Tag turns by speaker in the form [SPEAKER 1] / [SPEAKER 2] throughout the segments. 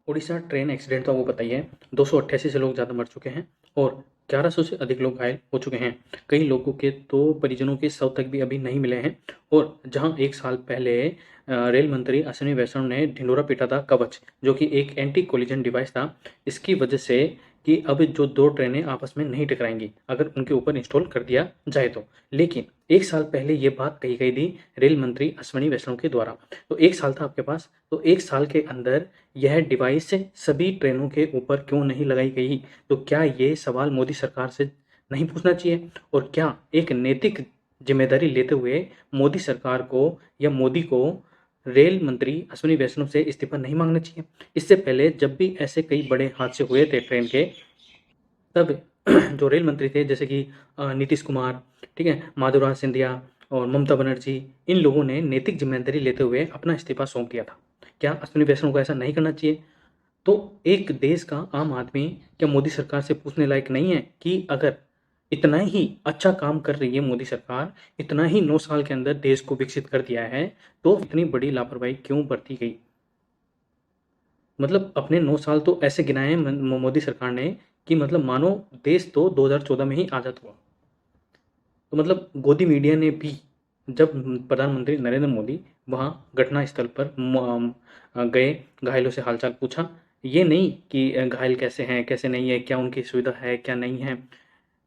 [SPEAKER 1] Orissa train accident तो आपको पता ही है। 288 से लोग ज़्यादा मर चुके हैं और 1100 से अधिक लोग घायल हो चुके हैं। कई लोगों के तो परिजनों के शव तक भी अभी नहीं मिले हैं। और जहां एक साल पहले रेल मंत्री अश्विनी वैष्णव ने ढिंढोरा पीटा था कवच, जो कि एक एंटी कोलिजन डिवाइस था, इसकी वजह से कि अब जो दो ट्रेनें आपस में नहीं टकराएंगी अगर उनके ऊपर इंस्टॉल कर दिया जाए तो। लेकिन एक साल पहले ये बात कही गई थी रेल मंत्री अश्विनी वैष्णव के द्वारा। तो एक साल था आपके पास, तो एक साल के अंदर यह डिवाइस सभी ट्रेनों के ऊपर क्यों नहीं लगाई गई? तो क्या ये सवाल मोदी सरकार से नहीं पूछना चाहिए? और क्या एक नैतिक जिम्मेदारी लेते हुए मोदी सरकार को या मोदी को रेल मंत्री अश्विनी वैष्णव से इस्तीफा नहीं मांगना चाहिए? इससे पहले जब भी ऐसे कई बड़े हादसे हुए थे ट्रेन के, तब जो रेल मंत्री थे जैसे कि नीतीश कुमार, ठीक है, माधुराज सिंधिया और ममता बनर्जी, इन लोगों ने नैतिक जिम्मेदारी लेते हुए अपना इस्तीफा सौंप दिया था। क्या अश्विनी वैष्णव को ऐसा नहीं करना चाहिए? तो एक देश का आम आदमी क्या मोदी सरकार से पूछने लायक नहीं है कि अगर इतना ही अच्छा काम कर रही है मोदी सरकार, इतना ही 9 साल के अंदर देश को विकसित कर दिया है, तो इतनी बड़ी लापरवाही क्यों बरती गई? मतलब अपने 9 साल तो ऐसे गिनाए हैं मोदी सरकार ने कि मतलब मानो देश तो 2014 में ही आज़ाद हुआ। तो मतलब गोदी मीडिया ने भी जब प्रधानमंत्री नरेंद्र मोदी वहाँ घटना स्थल पर गए, घायलों से हालचाल पूछा, ये नहीं कि घायल कैसे हैं, कैसे नहीं है, क्या उनकी सुविधा है, क्या नहीं है,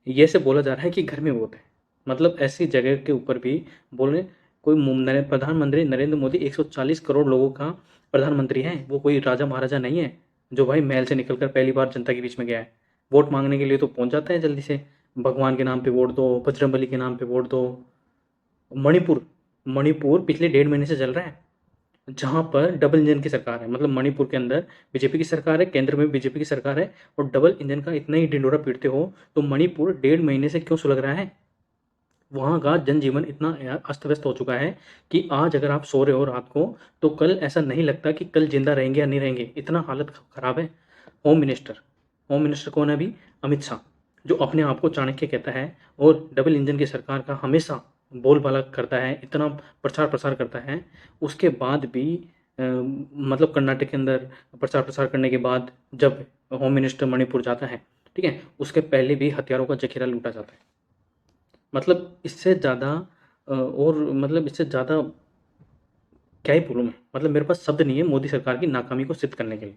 [SPEAKER 1] ये सब बोला जा रहा है कि घर में बहुत है। मतलब ऐसी जगह के ऊपर भी बोले कोई प्रधानमंत्री नरेंद्र मोदी 140 करोड़ लोगों का प्रधानमंत्री है, वो कोई राजा महाराजा नहीं है जो भाई महल से निकलकर पहली बार जनता के बीच में गया है। वोट मांगने के लिए तो पहुंच जाता है जल्दी से, भगवान के नाम पे वोट दो, बजरंगबली के नाम पे वोट दो। मणिपुर मणिपुर पिछले 1.5 महीने से चल रहा है, जहाँ पर डबल इंजन की सरकार है। मतलब मणिपुर के अंदर बीजेपी की सरकार है, केंद्र में बीजेपी की सरकार है, और डबल इंजन का इतना ही ढिंढोरा पीटते हो तो मणिपुर 1.5 महीने से क्यों सुलग रहा है? वहाँ का जनजीवन इतना अस्त व्यस्त हो चुका है कि आज अगर आप सो रहे हो रात को, तो कल ऐसा नहीं लगता कि कल जिंदा रहेंगे या नहीं रहेंगे, इतना हालत खराब है। होम मिनिस्टर होम मिनिस्टर कौन है अभी? अमित शाह, जो अपने आप को चाणक्य कहता है और डबल इंजन की सरकार का हमेशा बोलबाला करता है, इतना प्रचार प्रसार करता है। उसके बाद भी मतलब कर्नाटक के अंदर प्रचार प्रसार करने के बाद जब होम मिनिस्टर मणिपुर जाता है, ठीक है, उसके पहले भी हथियारों का जखीरा लूटा जाता है। मतलब इससे ज़्यादा और मतलब इससे ज़्यादा क्या ही बोलूँ मैं? मतलब मेरे पास शब्द नहीं है मोदी सरकार की नाकामी को सिद्ध करने के लिए।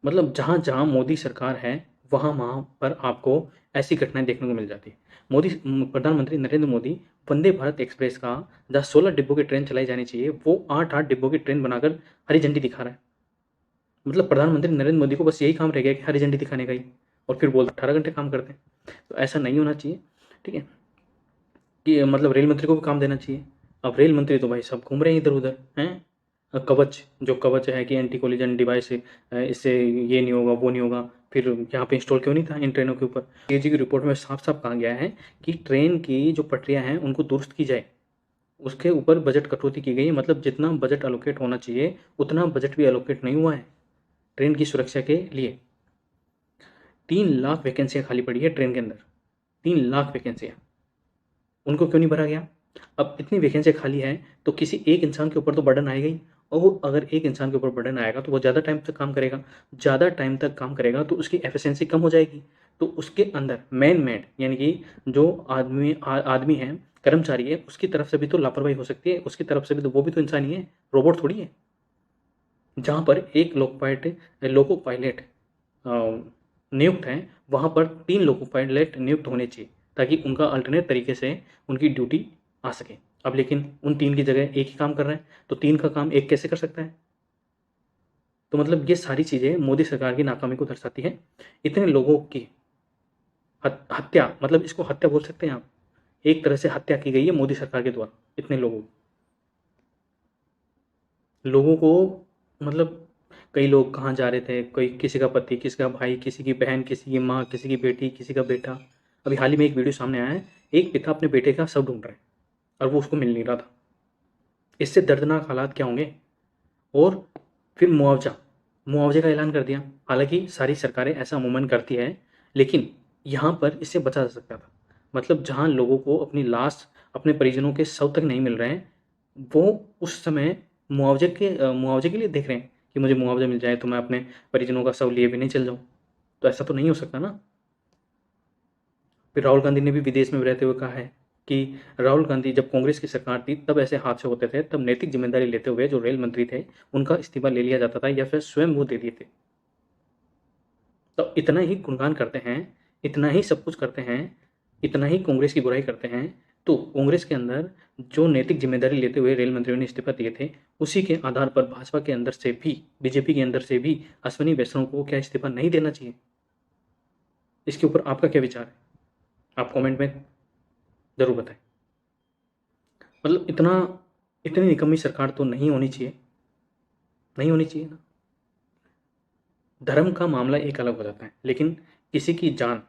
[SPEAKER 1] मतलब जहाँ-जहाँ मोदी सरकार है, वहाँ-वहाँ पर आपको ऐसी घटनाएँ देखने को मिल जाती है। प्रधानमंत्री नरेंद्र मोदी वंदे भारत एक्सप्रेस का जहाँ 16 डिब्बों की ट्रेन चलाई जानी चाहिए, वो 8-8 डिब्बों की ट्रेन बनाकर हरी झंडी दिखा रहा है। मतलब प्रधानमंत्री नरेंद्र मोदी को बस यही काम रह गया कि हरी झंडी दिखाने का ही, और फिर बोलते 18 घंटे काम करते हैं। तो ऐसा नहीं होना चाहिए, ठीक है? कि मतलब रेल मंत्री को भी काम देना चाहिए। अब रेल मंत्री तो भाई सब घूम रहे हैं इधर-उधर, हैं? कवच, जो कवच है कि एंटी कोलिजन डिवाइस है, इससे ये नहीं होगा, वो नहीं होगा, फिर यहाँ पे इंस्टॉल क्यों नहीं था इन ट्रेनों के ऊपर? सीएजी की रिपोर्ट में साफ-साफ कहा गया है कि ट्रेन की जो पटरियाँ हैं, उनको दुरुस्त की जाए। उसके ऊपर बजट कटौती की गई है, मतलब जितना बजट एलोकेट होना चाहिए, उतना बजट भी एलोकेट नहीं हुआ है ट्रेन की सुरक्षा के लिए। 3 लाख वैकेंसियाँ खाली पड़ी है ट्रेन के अंदर, 3 लाख वैकेंसियाँ। उनको क्यों नहीं भरा गया? अब इतनी वैकेंसी खाली है तो किसी एक इंसान के ऊपर तो बर्डन आएगा ही, और वो अगर एक इंसान के ऊपर बर्डन आएगा तो वो ज़्यादा टाइम तक काम करेगा, ज़्यादा टाइम तक काम करेगा तो उसकी एफिशिएंसी कम हो जाएगी। तो उसके अंदर मैन-मेड यानी कि जो आदमी है, कर्मचारी है, उसकी तरफ से भी तो लापरवाही हो सकती है, उसकी तरफ से भी तो वो भी तो इंसान ही है, रोबोट थोड़ी है। जहाँ पर एक लोको पायलट नियुक्त हैं, वहाँ पर 3 लोको पायलट नियुक्त होने चाहिए ताकि उनका अल्टरनेट तरीके से उनकी ड्यूटी आ सके। अब लेकिन उन 3 की जगह एक ही काम कर रहे हैं, तो 3 का काम एक कैसे कर सकता है? तो मतलब ये सारी चीज़ें मोदी सरकार की नाकामी को दर्शाती हैं। इतने लोगों की हत्या, मतलब इसको हत्या बोल सकते हैं आप। एक तरह से हत्या की गई है मोदी सरकार के द्वारा, इतने लोगों को मतलब कई लोग कहाँ जा रहे थे, कोई किसी का पति, किसी का भाई, किसी की बहन, किसी की माँ, किसी की बेटी, किसी का बेटा। अभी हाल ही में एक वीडियो सामने आया है, एक पिता अपने बेटे का शव ढूंढ रहा है और वो उसको मिल नहीं रहा था। इससे दर्दनाक हालात क्या होंगे? और फिर मुआवजे का ऐलान कर दिया। हालांकि सारी सरकारें ऐसा अमूमन करती है, लेकिन यहाँ पर इससे बचा जा सकता था। मतलब जहाँ लोगों को अपनी लाश, अपने परिजनों के शव तक नहीं मिल रहे हैं, वो उस समय मुआवजे के लिए देख रहे हैं कि मुझे मुआवजा मिल जाए तो मैं अपने परिजनों का शव लिए भी नहीं चल जाऊँ। तो ऐसा तो नहीं हो सकता ना। फिर राहुल गांधी ने भी विदेश में रहते हुए कहा है कि राहुल गांधी जब कांग्रेस की सरकार थी तब ऐसे हादसे होते थे, तब नैतिक जिम्मेदारी लेते हुए जो रेल मंत्री थे उनका इस्तीफा ले लिया जाता था या फिर स्वयं वो दे दिए थे। तो इतना ही गुणगान करते हैं, इतना ही सब कुछ करते हैं, इतना ही कांग्रेस की बुराई करते हैं, तो कांग्रेस के अंदर जो नैतिक जिम्मेदारी लेते हुए रेल मंत्रियों ने इस्तीफा दिए थे, उसी के आधार पर भाजपा के अंदर से भी, बीजेपी के अंदर से भी अश्विनी वैष्णव को क्या इस्तीफा नहीं देना चाहिए? इसके ऊपर आपका क्या विचार है? आप कमेंट में ज़रूर बताएं। मतलब इतनी निकम्मी सरकार तो नहीं होनी चाहिए, नहीं होनी चाहिए ना। धर्म का मामला एक अलग हो जाता है, लेकिन किसी की जान,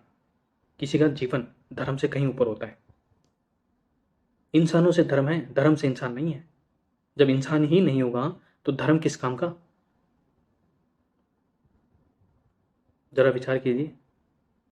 [SPEAKER 1] किसी का जीवन धर्म से कहीं ऊपर होता है। इंसानों से धर्म है, धर्म से इंसान नहीं है। जब इंसान ही नहीं होगा तो धर्म किस काम का? जरा विचार कीजिए।